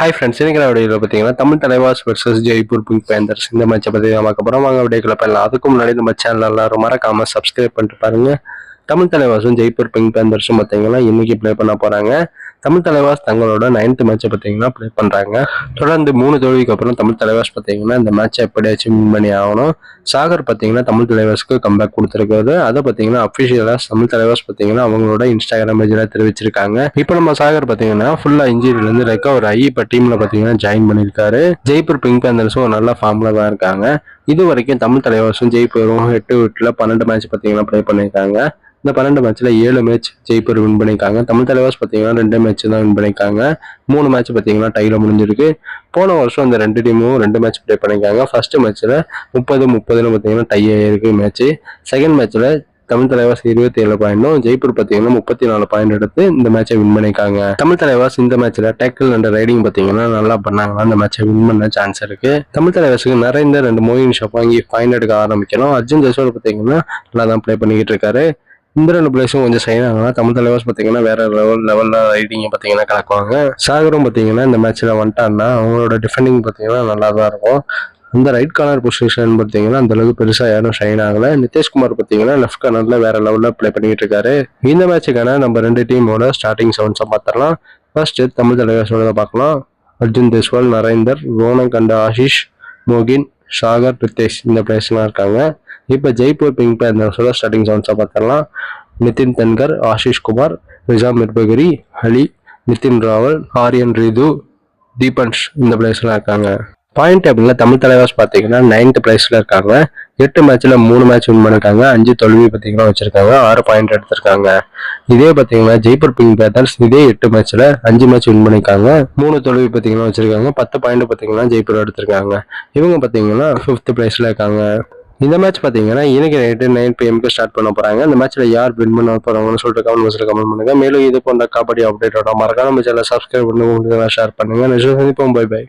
Hi friends, இன்னைக்கு வீடியோவில் பார்த்தீங்கன்னா Tamil Thalaivas versus Jaipur pink panthers இந்த மேட்சை பற்றி நம்ம பார்க்க வாங்க வீடியோக்குள்ள போயிடலாம். அதுக்கு முன்னாடி நம்ம சேனல் எல்லாரும் மறக்காம சப்ஸ்கிரைப் பண்ணிட்டு பாருங்க. தமிழ் தலைவாசும் ஜெய்ப்பூர் பிங்க் பேந்தர்ஸும் பார்த்தீங்கன்னா இன்னைக்கு ப்ளே பண்ண போறாங்க. தமிழ் தலைவாஸ் தங்களோட 9th மேட்சை பார்த்தீங்கன்னா ப்ளே பண்றாங்க. தொடர்ந்து 3 தோல்விக்கு அப்புறம் தமிழ் தலைவாஸ் பார்த்தீங்கன்னா இந்த மேட்சை எப்படியாச்சும் வின் பண்ணி ஆகணும். சாகர் பார்த்தீங்கன்னா தமிழ் தலைவாஸ்க்கு கம்பேக் கொடுத்துருக்காரு. அதை பார்த்தீங்கன்னா அஃபிஷியலா தமிழ் தலைவாஸ் பார்த்தீங்கன்னா அவங்களோட இன்ஸ்டாகிராம் பேஜ்ல தெரிவிச்சிருக்காங்க. இப்போ நம்ம சாகர் பார்த்தீங்கன்னா ஃபுல்லா இன்ஜுரியில இருந்து ரெக்கவர் ஆகி இப்போ டீம்ல பார்த்தீங்கன்னா ஜாயின் பண்ணியிருக்காரு. ஜெய்ப்பூர் பிங்க் பேந்தர்ஸும் ஒரு நல்ல ஃபார்ம்ல தான் இருக்காங்க. இது வரைக்கும் தமிழ் தலைவாசும் ஜெய்ப்பூரும் 8 12 மேட்ச் பார்த்தீங்கன்னா ப்ளே பண்ணியிருக்காங்க. இந்த 12 மேட்ச்ல 7 மேட்ச் ஜெய்ப்பூர் வின் பண்ணியிருக்காங்க. தமிழ் தலைவாஸ் பார்த்தீங்கன்னா 2 மேட்ச் தான் வின் பண்ணியிருக்காங்க. 3 மேட்ச் பார்த்தீங்கன்னா டைல முடிஞ்சிருக்கு. போன வருஷம் இந்த 2 டீமும் 2 மேட்ச் ப்ளே பண்ணியிருக்காங்க. ஃபர்ஸ்ட் மேட்ச்ல 30-30 பார்த்தீங்கன்னா டை ஆயிருக்கு மேட்ச். செகண்ட் மேட்ச்ல தமிழ் தலைவாஸ் 27 பாயிண்டும் ஜெய்ப்பூர் பார்த்தீங்கன்னா 34 பாயிண்ட் எடுத்து இந்த மேட்சை வின் பண்ணியிருக்காங்க. தமிழ் தலைவாஸ் இந்த மேட்ச்ல டேக்கிள் அண்ட் ரைடிங் பார்த்தீங்கன்னா நல்லா பண்ணாங்க. அந்த மேட்சை வின் பண்ண சான்ஸ் இருக்கு. தமிழ் தலைவாஸுக்கு நிறைய 2 மோயின் ஷாப் வாங்கி பாயிண்ட் எடுக்க ஆரம்பிக்கணும். அர்ஜுன் ஜெய்ஸ்வால் பார்த்தீங்கன்னா நல்லா தான் ப்ளே பண்ணிக்கிட்டு இருக்காரு. இந்த 2 பிளேஸும் கொஞ்சம் சைன் ஆகலாம். தமிழ் தலைவாஸ் பார்த்தீங்கன்னா வேற லெவல்ல ரைடிங் பார்த்தீங்கன்னா கலக்குவாங்க. சாகரும் பார்த்தீங்கன்னா இந்த மேட்ச்ல வந்துட்டான்னா அவங்களோட டிஃபெண்டிங் பார்த்தீங்கன்னா நல்லா தான் இருக்கும். அந்த ரைட் கார்னர் பொசிஷன் பார்த்தீங்கன்னா அந்த அளவுக்கு பெருசா யாரும் ஷைன் ஆகல. நிதிஷ்குமார் பார்த்தீங்கன்னா லெஃப்ட் கார்னர்ல வேற லெவல்ல ப்ளே பண்ணிட்டு இருக்காரு. இந்த மேட்சுக்கான நம்ம 2 டீமோட ஸ்டார்டிங் செவன்ஸை பார்த்துடலாம். ஃபர்ஸ்ட் தமிழ் தலைவாஸோட பார்க்கலாம். அர்ஜுன் ஜெய்ஸ்வால், நரேந்தர், ரோனக் அண்ட் ஆஷிஷ், மோகின், சாகர், ரித்தேஷ் இந்த பிளேஸ்லாம் இருக்காங்க. இப்போ ஜெய்ப்பூர் பிங்க் பேந்தர்ஸோட ஸ்டார்டிங் செவன்ஸை பார்த்துடலாம். நிதின் தன்கர், ஆஷிஷ் குமார், நிஜாம் மிர்பகிரி, அலி, நிதின் ராவல், ஆரியன் ரீது, தீபன்ஷ் இந்த பிளேஸ்லாம் இருக்காங்க. பாயிண்ட் டேபிள்ல தமிழ் தலைவாஸ் பார்த்தீங்கன்னா 9th பிளேஸ்ல இருக்காங்க. 8 மேட்ச்ல 3 மேட்ச் வின் பண்ணிருக்காங்க. 5 தோல்வி பார்த்தீங்கன்னா வச்சிருக்காங்க. 6 பாயிண்ட் எடுத்திருக்காங்க. இதே பார்த்தீங்கன்னா ஜெய்ப்பூர் பிங்க் பேந்தர்ஸ் இதே 8 மேட்ச்ல 5 மேட்ச் வின் பண்ணிருக்காங்க. 3 தோல்வி பார்த்தீங்கன்னா வச்சிருக்காங்க. 10 பாயிண்ட் பார்த்தீங்கன்னா ஜெய்ப்பூர் எடுத்திருக்காங்க. இவங்க பார்த்தீங்கன்னா 5th பிளேஸ்ல இருக்காங்க. இந்த மேட்ச் பார்த்தீங்கன்னா இன்னைக்கு நைட்டு 9 PM ஸ்டார்ட் பண்ண போறாங்க. இந்த மேட்ச்ல யார் வின் பண்ண போறாங்கன்னு சொல்லிட்டு கமெண்ட் பாக்ஸ்ல கமெண்ட் பண்ணுங்க. மேலும் இது போன்ற கபடி அப்டேட்டோட மறக்காம நம்ம சேனலை சப்ஸ்கிரைப் பண்ணுங்க, ஷேர் பண்ணுங்க. நெக்ஸ்ட் சந்திப்போம். Bye by.